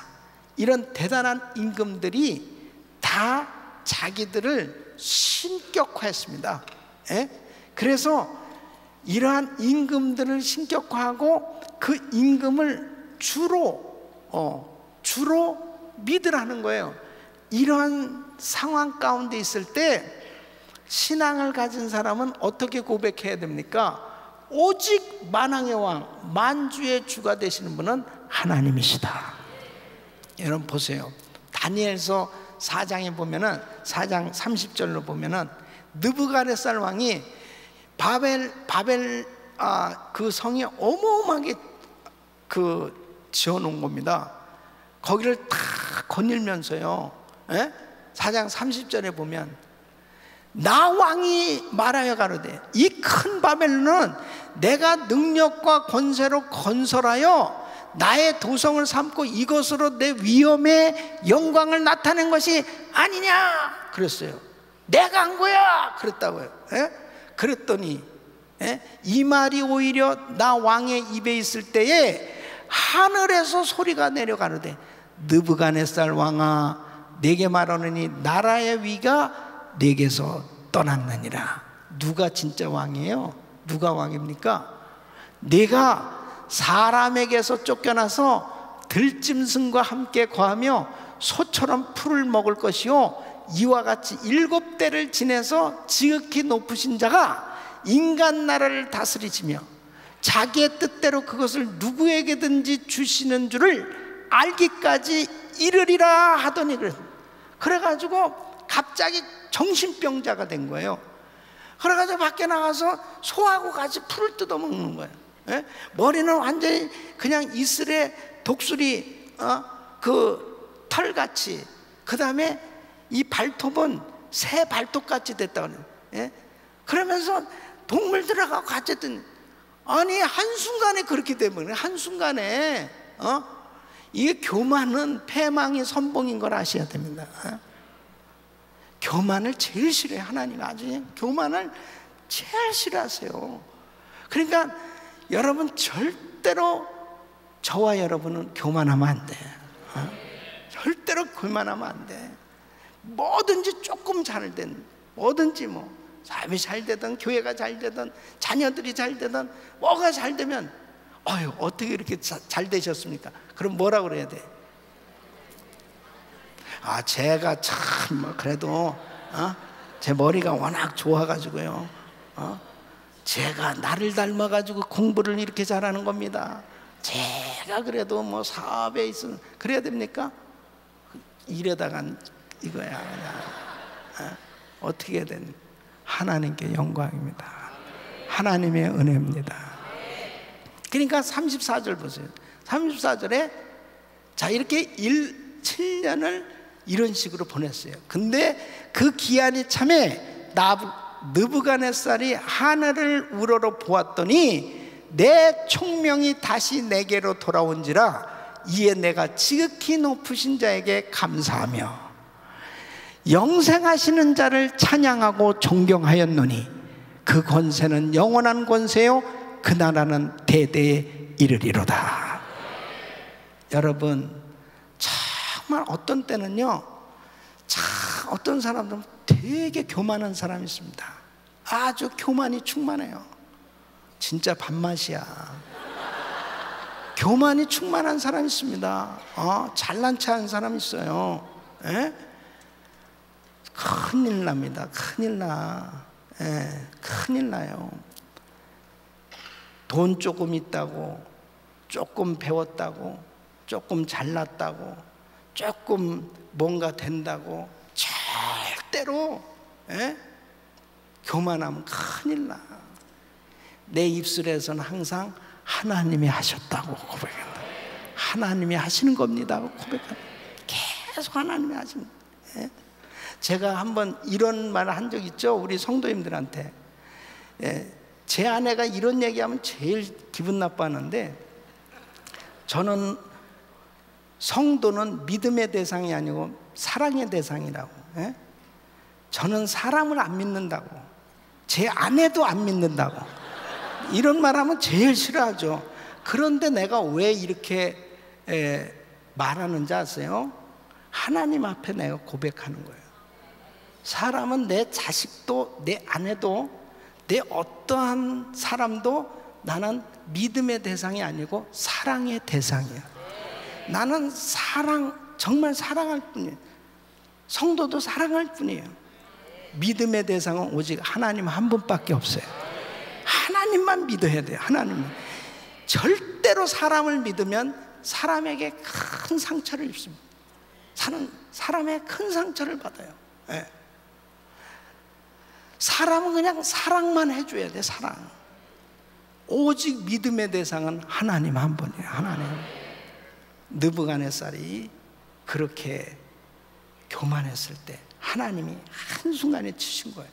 이런 대단한 임금들이 다 자기들을 신격화했습니다. 그래서 이러한 임금들을 신격화하고 그 임금을 주로 믿으라는 거예요. 이러한 상황 가운데 있을 때 신앙을 가진 사람은 어떻게 고백해야 됩니까? 오직 만왕의 왕, 만주의 주가 되시는 분은 하나님이시다. 여러분 보세요. 다니엘서 4장에 보면은 4장 30절로 보면은 느부갓네살 왕이 바벨 그 성이 어마어마하게 지어놓은 겁니다. 거기를 다 거닐면서요. 4장 30절에 보면 나 왕이 말하여 가로되 이 큰 바벨론은 내가 능력과 권세로 건설하여 나의 도성을 삼고 이것으로 내 위엄의 영광을 나타낸 것이 아니냐 그랬어요. 내가 한 거야 그랬다고요. 그랬더니 이 말이 오히려 나 왕의 입에 있을 때에 하늘에서 소리가 내려가는데 느부갓네살 왕아 내게 말하느니 나라의 위가 내게서 떠났느니라. 누가 진짜 왕이에요? 누가 왕입니까? 내가 사람에게서 쫓겨나서 들짐승과 함께 거하며 소처럼 풀을 먹을 것이요 이와 같이 7대를 지내서 지극히 높으신 자가 인간 나라를 다스리시며 자기의 뜻대로 그것을 누구에게든지 주시는 줄을 알기까지 이르리라 하더니 그래가지고 갑자기 정신병자가 된 거예요. 그래가지고 밖에 나가서 소하고 같이 풀을 뜯어먹는 거예요. 예? 머리는 완전히 그냥 이슬의 독수리 그 털같이, 그 다음에 이 발톱은 새 발톱같이 됐다고 그래요. 예? 그러면서 동물들하고 같이 했더니, 아니 한순간에 그렇게 되면, 한순간에 이게 교만은 패망의 선봉인 걸 아셔야 됩니다. 교만을 제일 싫어해요. 하나님 아주 교만을 제일 싫어하세요. 그러니까 여러분 절대로 저와 여러분은 교만하면 안 돼. 절대로 교만하면 안 돼. 뭐든지 조금 잘된, 뭐든지 뭐 사업이 잘 되든 교회가 잘 되든 자녀들이 잘 되든 뭐가 잘 되면 어떻게 이렇게 잘 되셨습니까? 그럼 뭐라고 그래야 돼? 제가 참 그래도 제 머리가 워낙 좋아가지고요, 제가 나를 닮아가지고 공부를 이렇게 잘하는 겁니다. 제가 그래도 뭐 사업에 있으면 그래야 됩니까? 이래다간 이거야 그냥. 어떻게 된 하나님께 영광입니다. 하나님의 은혜입니다. 그러니까 34절 보세요. 34절에 자 이렇게 7년을 이런 식으로 보냈어요. 근데 그 기한이 참에 느부갓네살이 하늘을 우러러 보았더니 내 총명이 다시 내게로 돌아온지라 이에 내가 지극히 높으신 자에게 감사하며 영생하시는 자를 찬양하고 존경하였노니 그 권세는 영원한 권세요 그 나라는 대대에 이르리로다. 여러분 정말 어떤 때는요, 어떤 사람들은 되게 교만한 사람이 있습니다. 아주 교만이 충만해요. 진짜 밥맛이야. 교만이 충만한 사람이 있습니다. 잘난 체한 사람이 있어요. 에? 큰일 납니다. 큰일 나. 큰일 나요. 돈 조금 있다고, 조금 배웠다고, 조금 잘났다고, 조금 뭔가 된다고 절대로 교만하면 큰일 나. 내 입술에서는 항상 하나님이 하셨다고 고백한다. 하나님이 하시는 겁니다 고백한다. 계속 하나님이 하시는 거예요. 제가 한번 이런 말을 한 적 있죠. 우리 성도님들한테. 제 아내가 이런 얘기하면 제일 기분 나빠하는데, 저는 성도는 믿음의 대상이 아니고 사랑의 대상이라고. 저는 사람을 안 믿는다고, 제 아내도 안 믿는다고, 이런 말하면 제일 싫어하죠. 그런데 내가 왜 이렇게 말하는지 아세요? 하나님 앞에 내가 고백하는 거예요. 사람은 내 자식도, 내 아내도, 내 어떠한 사람도 나는 믿음의 대상이 아니고 사랑의 대상이야. 나는 정말 사랑할 뿐이에요. 성도도 사랑할 뿐이에요. 믿음의 대상은 오직 하나님 한 분밖에 없어요. 하나님만 믿어야 돼요. 하나님만. 절대로 사람을 믿으면 사람에게 큰 상처를 입습니다. 사람의 큰 상처를 받아요. 사람은 그냥 사랑만 해줘야 돼. 사랑. 오직 믿음의 대상은 하나님 한 분이에요. 하나님. 느부갓네살이 그렇게 교만했을 때 하나님이 한순간에 치신 거예요.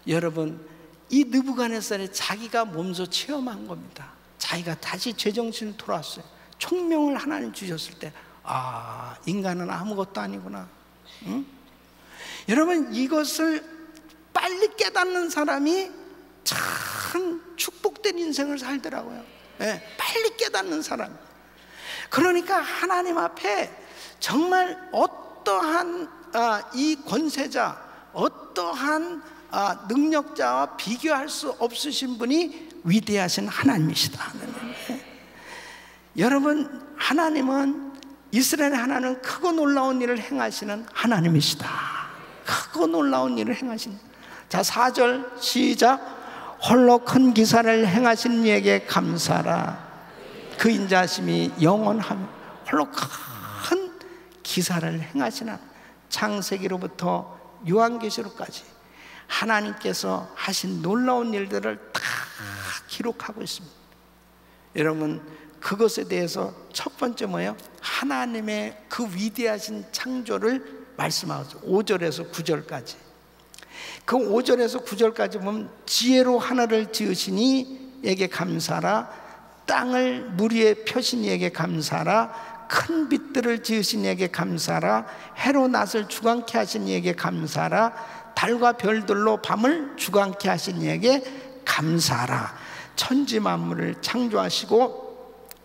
여러분, 이 느부갓네살이 자기가 몸소 체험한 겁니다. 자기가 다시 제정신을 돌아왔어요. 총명을 하나님 주셨을 때, 인간은 아무것도 아니구나. 응? 여러분, 이것을 빨리 깨닫는 사람이 참 축복된 인생을 살더라고요. 빨리 깨닫는 사람. 그러니까 하나님 앞에 정말 어떠한 이 권세자, 어떠한 능력자와 비교할 수 없으신 분이 위대하신 하나님이시다. 여러분, 하나님은, 이스라엘의 하나님은 크고 놀라운 일을 행하시는 하나님이시다. 크고 놀라운 일을 행하시는. 자, 4절 시작. 홀로 큰 기사를 행하신 이에게 감사라. 그 인자심이 영원하며 홀로 큰 기사를 행하시는 창세기로부터 요한계시록까지 하나님께서 하신 놀라운 일들을 다 기록하고 있습니다. 여러분, 그것에 대해서 첫 번째 뭐예요? 하나님의 그 위대하신 창조를 말씀하죠. 5절에서 9절까지. 그 5절에서 9절까지 보면 지혜로 하늘을 지으시니 에게 감사라. 땅을 물 위에 펴신 이에게 감사라. 큰 빛들을 지으신 이에게 감사라. 해로 낮을 주관케 하신 이에게 감사라. 달과 별들로 밤을 주관케 하신 이에게 감사라. 천지 만물을 창조하시고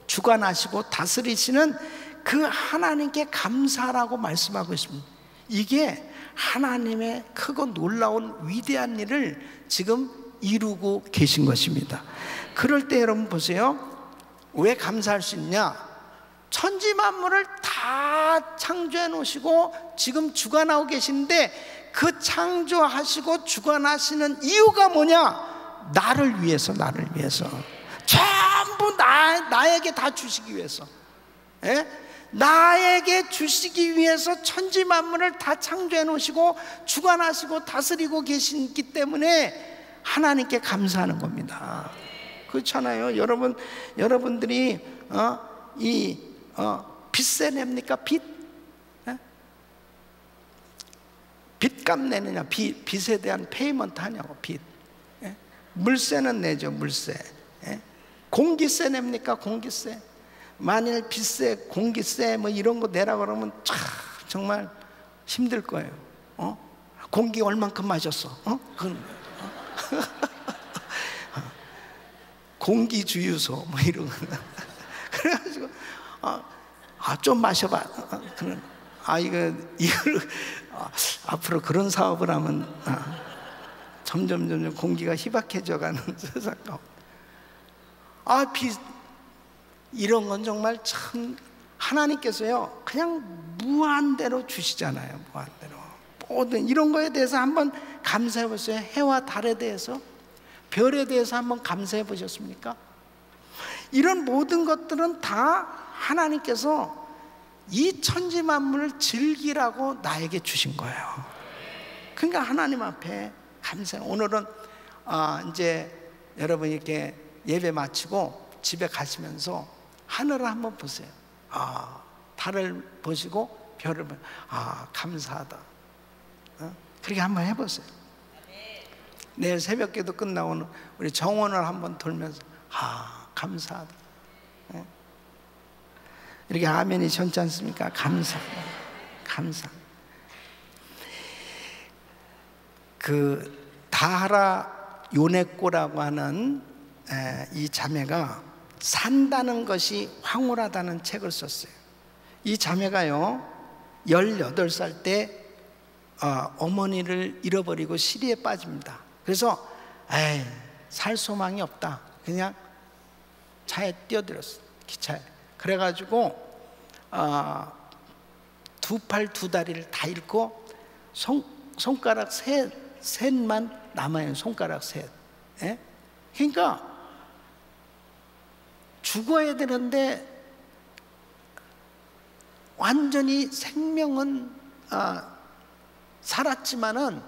주관하시고 다스리시는 그 하나님께 감사라고 말씀하고 있습니다. 이게 하나님의 크고 놀라운 위대한 일을 지금 이루고 계신 것입니다. 그럴 때 여러분 보세요. 왜 감사할 수 있냐? 천지 만물을 다 창조해 놓으시고 지금 주관하고 계신데 그 창조하시고 주관하시는 이유가 뭐냐? 나를 위해서, 나를 위해서. 전부 나에게 다 주시기 위해서. 예? 나에게 주시기 위해서 천지 만물을 다 창조해 놓으시고 주관하시고 다스리고 계시기 때문에 하나님께 감사하는 겁니다. 그렇잖아요. 여러분들이 빚세 냅니까? 빚? 빚값 내느냐? 빚에 대한 페이먼트 하냐고. 빚. 물세는 내죠. 물세. 공기세 냅니까? 공기세. 만일 빚세, 공기세 뭐 이런 거 내라 그러면 참 정말 힘들 거예요. 공기 얼만큼 마셨어? 공기 주유소 뭐 이런 거. 그래가지고 좀 마셔봐. 이걸 앞으로 그런 사업을 하면 점점 공기가 희박해져가는 세상 가운데. 이런 건 정말 참 하나님께서요 그냥 무한대로 주시잖아요. 무한대로. 모든 이런 거에 대해서 한번 감사해 보세요. 해와 달에 대해서, 별에 대해서 한번 감사해 보셨습니까? 이런 모든 것들은 다 하나님께서 이 천지 만물을 즐기라고 나에게 주신 거예요. 그러니까 하나님 앞에 감사해요. 오늘은 이제 여러분 이렇게 예배 마치고 집에 가시면서 하늘을 한번 보세요. 달을 보시고 별을 보시고 감사하다. 그렇게 한번 해보세요. 내일 새벽기도 끝나고는 우리 정원을 한번 돌면서 감사하다. 이렇게 아멘이 전지 않습니까? 감사합니다. 감사. 그 다하라 요네코라고 하는 이 자매가 산다는 것이 황홀하다는 책을 썼어요. 이 자매가요 18살 때 어머니를 잃어버리고 시리에 빠집니다. 그래서 살 소망이 없다. 그냥 차에 뛰어들었어요. 기차에. 그래가지고 두 팔 두 다리를 다 잃고 손가락 셋만 남아요. 손가락 셋. 그러니까 죽어야 되는데 완전히 생명은 살았지만은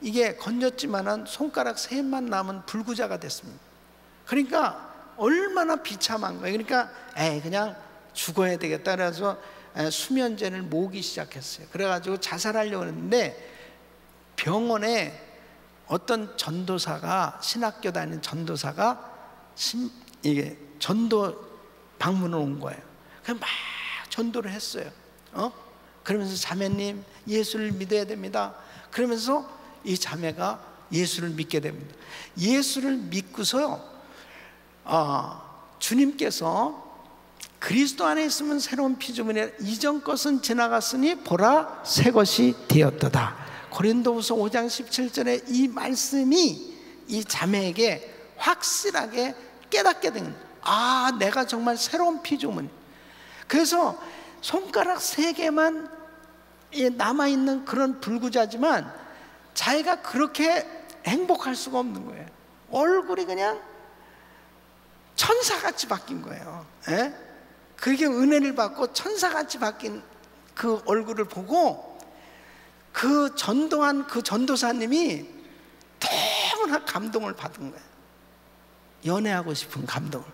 이게 건졌지만은 손가락 셋만 남은 불구자가 됐습니다. 그러니까 얼마나 비참한 거예요. 그러니까 그냥 죽어야 되겠다. 그래서 수면제를 모으기 시작했어요. 그래가지고 자살하려고 했는데 병원에 어떤 전도사가, 신학교 다니는 전도사가 이게 전도 방문을 온 거예요. 그럼 막 전도를 했어요. 그러면서 자매님 예수를 믿어야 됩니다. 그러면서 이 자매가 예수를 믿게 됩니다. 예수를 믿고서요 주님께서 그리스도 안에 있으면 새로운 피조물이라 이전 것은 지나갔으니 보라 새 것이 되었도다. 고린도후서 5장 17절에 이 말씀이 이 자매에게 확실하게 깨닫게 된 겁니다. 내가 정말 새로운 피조물. 그래서 손가락 3개만 남아있는 그런 불구자지만 자기가 그렇게 행복할 수가 없는 거예요. 얼굴이 그냥 천사같이 바뀐 거예요. 예? 그렇게 은혜를 받고 천사같이 바뀐 그 얼굴을 보고 그 전도한 그 전도사님이 너무나 감동을 받은 거예요. 연애하고 싶은 감동을.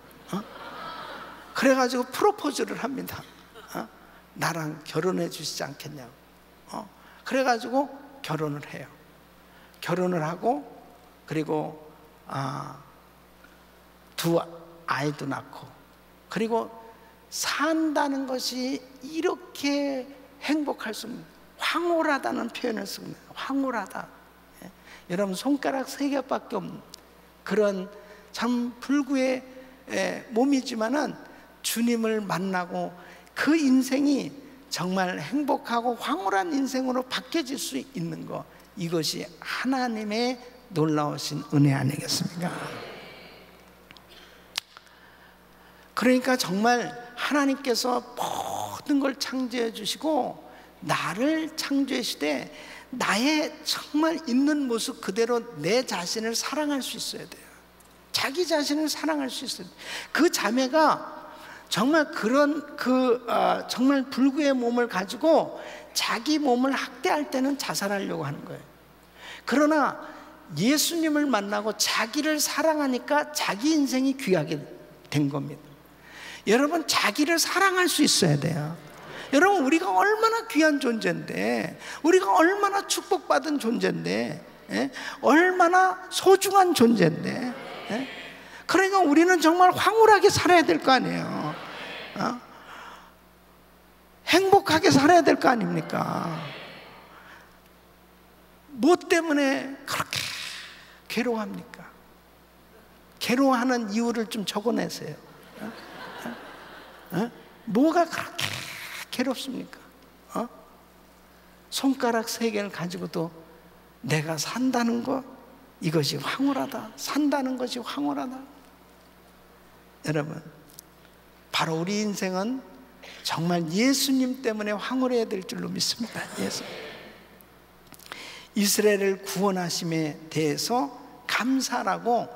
그래가지고 프로포즈를 합니다. 나랑 결혼해 주시지 않겠냐고. 그래가지고 결혼을 해요. 결혼을 하고 그리고 두 아이도 낳고 그리고 산다는 것이 이렇게 행복할 수 없는, 황홀하다는 표현을 씁니다. 황홀하다. 여러분 손가락 3개밖에 없는 그런 참 불구의 몸이지만은 주님을 만나고 그 인생이 정말 행복하고 황홀한 인생으로 바뀌어질 수 있는 것, 이것이 하나님의 놀라우신 은혜 아니겠습니까? 그러니까 정말 하나님께서 모든 걸 창조해 주시고 나를 창조하시되 나의 정말 있는 모습 그대로 내 자신을 사랑할 수 있어야 돼요. 자기 자신을 사랑할 수 있어요. 그 자매가 정말 그런 정말 불구의 몸을 가지고 자기 몸을 학대할 때는 자살하려고 하는 거예요. 그러나 예수님을 만나고 자기를 사랑하니까 자기 인생이 귀하게 된 겁니다. 여러분, 자기를 사랑할 수 있어야 돼요. 여러분, 우리가 얼마나 귀한 존재인데, 우리가 얼마나 축복받은 존재인데, 얼마나 소중한 존재인데, 그러니까 우리는 정말 황홀하게 살아야 될 거 아니에요. 행복하게 살아야 될 거 아닙니까? 뭐 때문에 그렇게 괴로워합니까? 괴로워하는 이유를 좀 적어내세요. 뭐가 그렇게 괴롭습니까? 손가락 3개를 가지고도 내가 산다는 것, 이것이 황홀하다. 산다는 것이 황홀하다. 여러분, 바로 우리 인생은 정말 예수님 때문에 황홀해야 될 줄로 믿습니다. 예수. 이스라엘을 구원하심에 대해서 감사라고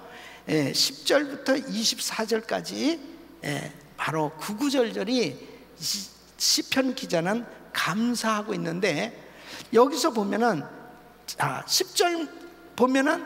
10절부터 24절까지 바로 구구절절이 시편 기자는 감사하고 있는데, 여기서 보면은 10절 보면은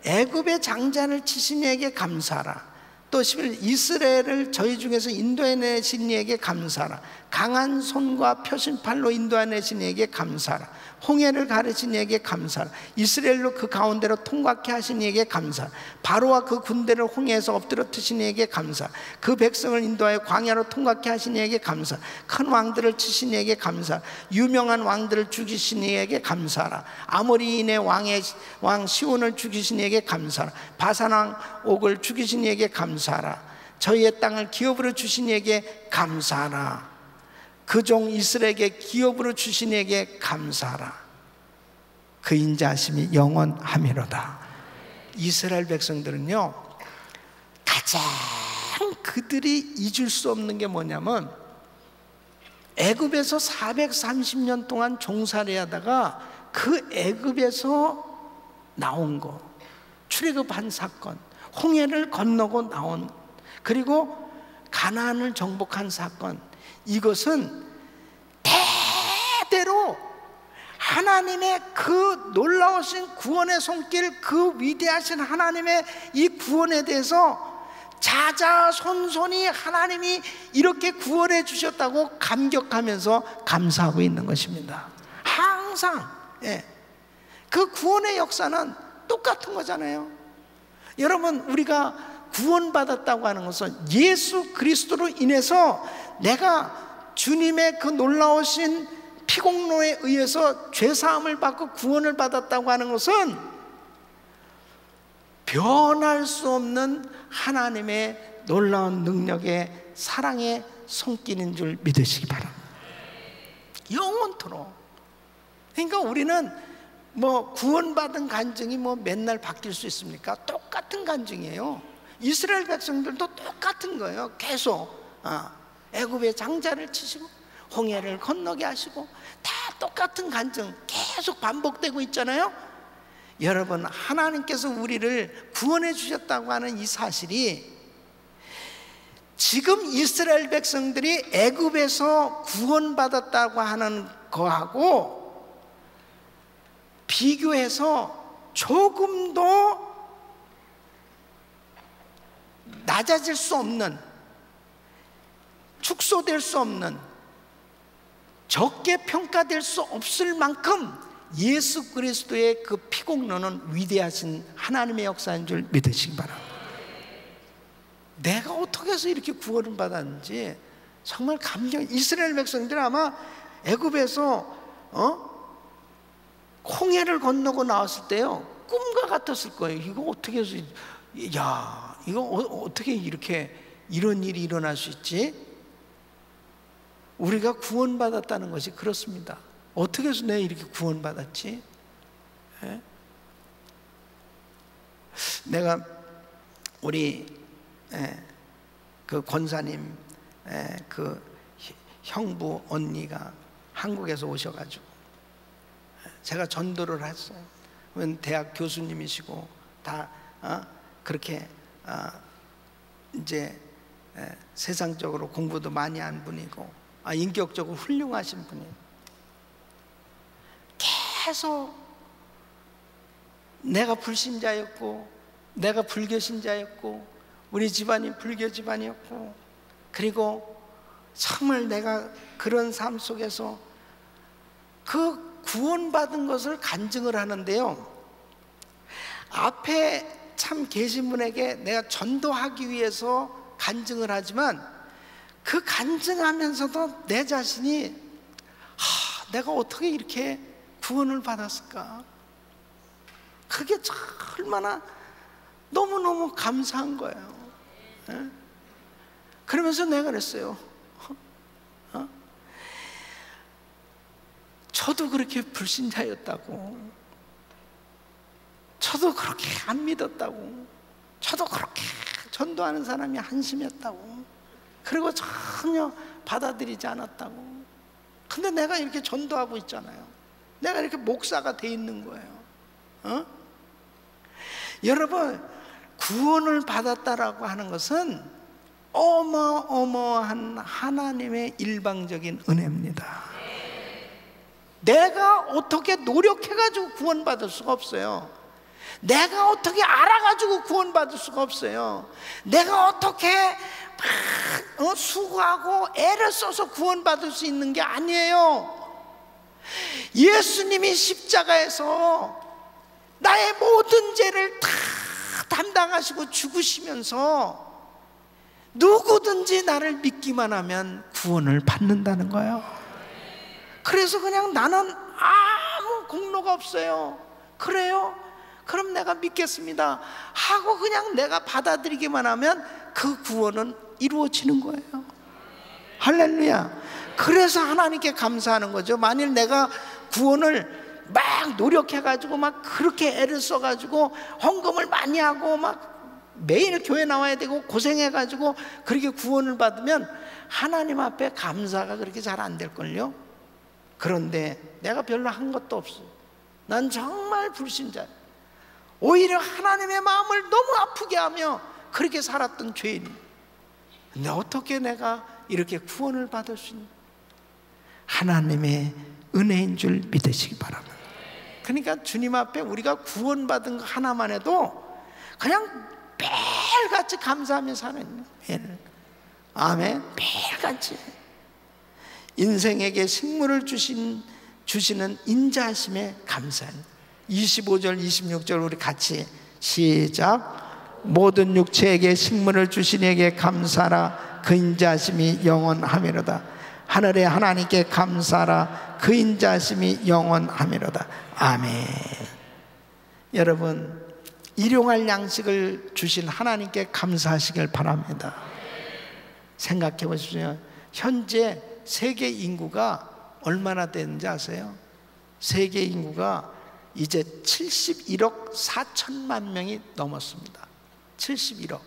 애굽의 장자를 치신 이에게 감사하라. 또 11절 이스라엘을 저희 중에서 인도해내신 이에게 감사하라. 강한 손과 표신팔로 인도해내신 이에게 감사하라. 홍해를 가르친 이에게 감사하라. 이스라엘로 그 가운데로 통과케 하신 이에게 감사하라. 바로와 그 군대를 홍해에서 엎드려 트신 이에게 감사하라. 그 백성을 인도하여 광야로 통과케 하신 이에게 감사하라. 큰 왕들을 치신 이에게 감사하라. 유명한 왕들을 죽이신 이에게 감사하라. 아모리인의 왕 시온을 죽이신 이에게 감사하라. 바산 왕 옥을 죽이신 이에게 감사하라. 저희의 땅을 기업으로 주신 이에게 감사하라. 그 종 이스라엘에게 기업으로 주신 이에게 감사하라. 그 인자하심이 영원하미로다. 이스라엘 백성들은요, 가장 그들이 잊을 수 없는 게 뭐냐면, 애굽에서 430년 동안 종살이 하다가 그 애굽에서 나온 거, 출애굽한 사건, 홍해를 건너고 나온, 그리고 가나안을 정복한 사건, 이것은 대대로 하나님의 그 놀라우신 구원의 손길, 그 위대하신 하나님의 이 구원에 대해서 자자손손이 하나님이 이렇게 구원해 주셨다고 감격하면서 감사하고 있는 것입니다. 항상 그 구원의 역사는 똑같은 거잖아요. 여러분, 우리가 구원받았다고 하는 것은 예수 그리스도로 인해서 내가 주님의 그 놀라우신 피공로에 의해서 죄사함을 받고 구원을 받았다고 하는 것은 변할 수 없는 하나님의 놀라운 능력의 사랑의 손길인 줄 믿으시기 바랍니다. 영원토록. 그러니까 우리는 뭐 구원받은 간증이 뭐 맨날 바뀔 수 있습니까? 똑같은 간증이에요. 이스라엘 백성들도 똑같은 거예요. 계속 애굽의 장자를 치시고 홍해를 건너게 하시고 다 똑같은 간증 계속 반복되고 있잖아요. 여러분, 하나님께서 우리를 구원해 주셨다고 하는 이 사실이 지금 이스라엘 백성들이 애굽에서 구원받았다고 하는 거하고 비교해서 조금도 낮아질 수 없는, 축소될 수 없는, 적게 평가될 수 없을 만큼 예수 그리스도의 그 피공로는 위대하신 하나님의 역사인 줄 믿으시기 바랍니다. 내가 어떻게 해서 이렇게 구원을 받았는지 정말 감격. 이스라엘 백성들은 아마 애굽에서 홍해를 건너고 나왔을 때요, 꿈과 같았을 거예요. 이거 어떻게 해서, 야, 이거 어떻게 이렇게 이런 일이 일어날 수 있지? 우리가 구원받았다는 것이 그렇습니다. 어떻게 해서 내가 이렇게 구원받았지? 예? 내가 우리 그 권사님 그 형부 언니가 한국에서 오셔가지고 제가 전도를 했어요. 대학 교수님이시고 다 그렇게 이제 세상적으로 공부도 많이 한 분이고 인격적으로 훌륭하신 분이에요. 계속 내가 불신자였고, 내가 불교신자였고, 우리 집안이 불교 집안이었고, 그리고 정말 내가 그런 삶 속에서 그 구원받은 것을 간증을 하는데요, 앞에 참 계신 분에게 내가 전도하기 위해서 간증을 하지만 그 간증하면서도 내 자신이 내가 어떻게 이렇게 구원을 받았을까? 그게 얼마나 너무너무 감사한 거예요. 그러면서 내가 그랬어요. 저도 그렇게 불신자였다고, 저도 그렇게 안 믿었다고, 저도 그렇게 전도하는 사람이 한심했다고, 그리고 전혀 받아들이지 않았다고. 근데 내가 이렇게 전도하고 있잖아요. 내가 이렇게 목사가 돼 있는 거예요. 여러분, 구원을 받았다라고 하는 것은 어마어마한 하나님의 일방적인 은혜입니다. 내가 어떻게 노력해가지고 구원받을 수가 없어요. 내가 어떻게 알아가지고 구원받을 수가 없어요. 내가 어떻게 수고하고 애를 써서 구원받을 수 있는 게 아니에요. 예수님이 십자가에서 나의 모든 죄를 다 담당하시고 죽으시면서 누구든지 나를 믿기만 하면 구원을 받는다는 거예요. 그래서 그냥 나는 아무 공로가 없어요. 그래요? 그럼 내가 믿겠습니다 하고 그냥 내가 받아들이기만 하면 그 구원은 이루어지는 거예요. 할렐루야. 그래서 하나님께 감사하는 거죠. 만일 내가 구원을 막 노력해가지고 막 그렇게 애를 써가지고 헌금을 많이 하고 막 매일 교회 나와야 되고 고생해가지고 그렇게 구원을 받으면 하나님 앞에 감사가 그렇게 잘 안 될걸요. 그런데 내가 별로 한 것도 없어. 난 정말 불신자야. 오히려 하나님의 마음을 너무 아프게 하며 그렇게 살았던 죄인. 근데 어떻게 내가 이렇게 구원을 받을 수 있는, 하나님의 은혜인 줄 믿으시기 바랍니다. 그러니까 주님 앞에 우리가 구원받은 거 하나만 해도 그냥 매일같이 감사하며 사는 매일. 아멘. 매일같이 인생에게 식물을 주시는 인자하심에 감사합니다. 25절 26절 우리 같이 시작. 모든 육체에게 식물을 주신 이에게 감사라. 그 인자하심이 영원하미로다. 하늘의 하나님께 감사라. 그 인자하심이 영원하미로다. 아멘. 여러분, 일용할 양식을 주신 하나님께 감사하시길 바랍니다. 생각해 보십시오. 현재 세계 인구가 얼마나 되는지 아세요? 세계 인구가 이제 71억 4천만 명이 넘었습니다. 71억.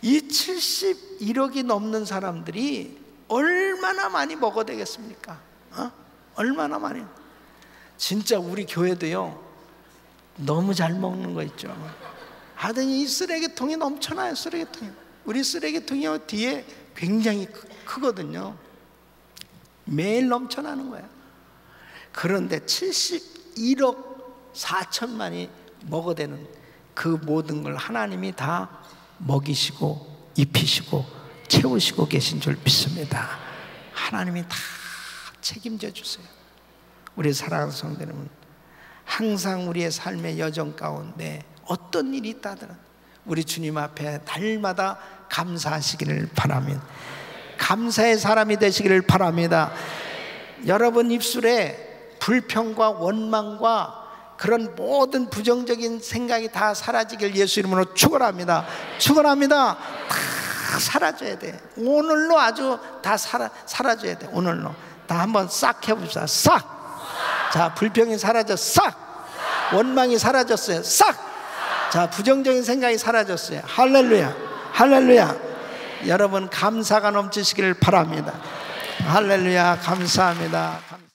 이 71억이 넘는 사람들이 얼마나 많이 먹어야 되겠습니까? 얼마나 많이. 진짜 우리 교회도요, 너무 잘 먹는 거 있죠. 하더니 이 쓰레기통이 넘쳐나요. 쓰레기통이. 우리 쓰레기통이 뒤에 굉장히 크거든요. 매일 넘쳐나는 거예요. 그런데 71억 4천만이 먹어대는 그 모든 걸 하나님이 다 먹이시고 입히시고 채우시고 계신 줄 믿습니다. 하나님이 다 책임져 주세요. 우리 사랑하는 성도 여러분, 항상 우리의 삶의 여정 가운데 어떤 일이 있다더라 우리 주님 앞에 날마다 감사하시기를 바랍니다. 감사의 사람이 되시기를 바랍니다. 여러분 입술에 불평과 원망과 그런 모든 부정적인 생각이 다 사라지길 예수 이름으로 축원합니다. 축원합니다. 다 사라져야 돼. 오늘로 아주 다 사라져야 돼. 오늘로 다 한번 싹 해봅시다. 싹. 자, 불평이 사라져. 싹. 원망이 사라졌어요. 싹. 자, 부정적인 생각이 사라졌어요. 할렐루야. 할렐루야. 여러분 감사가 넘치시기를 바랍니다. 할렐루야. 감사합니다.